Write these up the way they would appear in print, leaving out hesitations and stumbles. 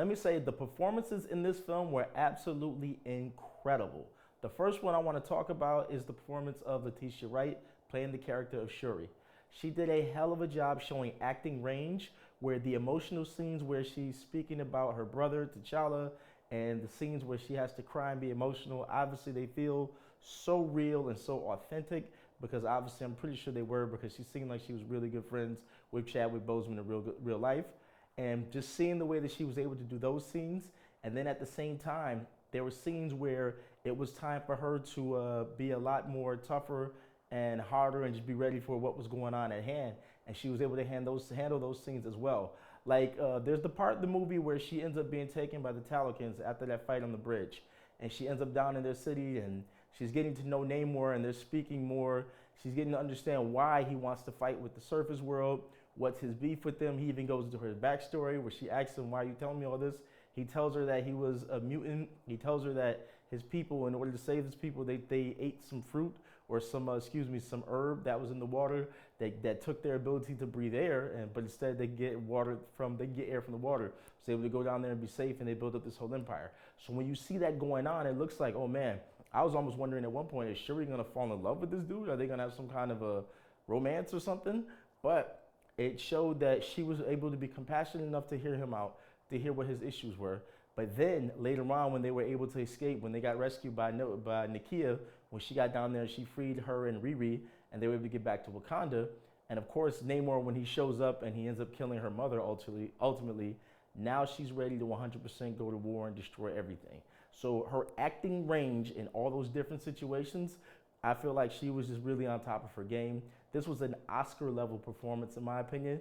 let me say the performances in this film were absolutely incredible. The first one I want to talk about is the performance of Letitia Wright playing the character of Shuri. She did a hell of a job showing acting range, where the emotional scenes where she's speaking about her brother T'Challa and the scenes where she has to cry and be emotional, obviously they feel so real and so authentic, because obviously I'm pretty sure they were, because she seemed like she was really good friends with Chadwick Boseman in real life. And just seeing the way that she was able to do those scenes, and then at the same time there were scenes where it was time for her to be a lot more tougher and harder and just be ready for what was going on at hand, and she was able to handle those scenes as well. Like there's the part of the movie where she ends up being taken by the Talokans after that fight on the bridge, and she ends up down in their city, and she's getting to know Namor, and they're speaking more. She's getting to understand why he wants to fight with the surface world, what's his beef with them. He even goes into her backstory where she asks him, why are you telling me all this? He tells her that he was a mutant. He tells her that his people, in order to save his people, they ate some fruit or some herb that was in the water that took their ability to breathe air, but instead they get air from the water. So they were able to go down there and be safe, and they built up this whole empire. So when you see that going on, it looks like, oh man, I was almost wondering at one point, is Shuri gonna fall in love with this dude? Are they gonna have some kind of a romance or something? But it showed that she was able to be compassionate enough to hear him out, to hear what his issues were. But then later on, when they were able to escape, when they got rescued by Nakia, when she got down there, she freed her and Riri, and they were able to get back to Wakanda. And of course, Namor, when he shows up and he ends up killing her mother ultimately, now she's ready to 100% go to war and destroy everything. So her acting range in all those different situations, I feel like she was just really on top of her game. This was an Oscar level performance in my opinion.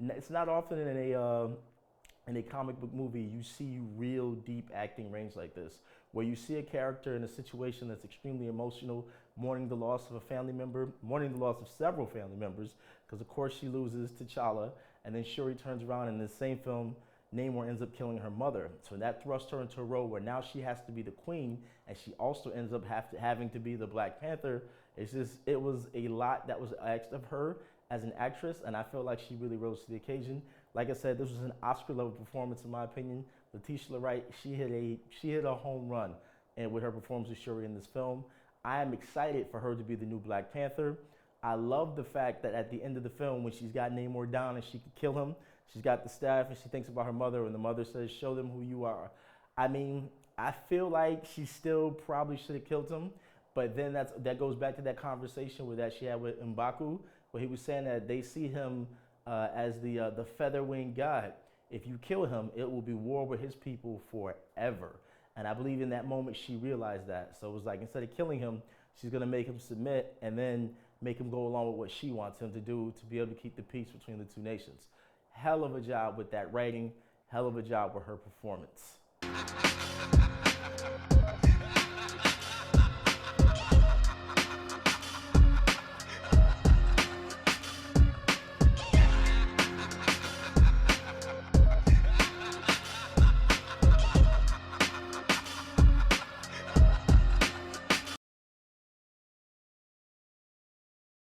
It's not often in a comic book movie you see real deep acting range like this, where you see a character in a situation that's extremely emotional, mourning the loss of a family member, mourning the loss of several family members, because of course she loses T'Challa, and then Shuri turns around in the same film, Namor ends up killing her mother. So that thrusts her into a role where now she has to be the queen, and she also ends up having to be the Black Panther. It was a lot that was asked of her as an actress, and I feel like she really rose to the occasion. Like I said, this was an Oscar level performance in my opinion. Letitia Wright, she hit a home run, and with her performance of Shuri in this film, I am excited for her to be the new Black Panther. I love the fact that at the end of the film, when she's got Namor down and she could kill him, she's got the staff and she thinks about her mother, and the mother says, show them who you are. I mean, I feel like she still probably should have killed him, but then that goes back to that conversation she had with M'Baku, where he was saying that they see him as the feather-winged god. If you kill him, it will be war with his people forever. And I believe in that moment she realized that. So it was like, instead of killing him, she's gonna make him submit and then make him go along with what she wants him to do to be able to keep the peace between the two nations. Hell of a job with that writing, hell of a job with her performance.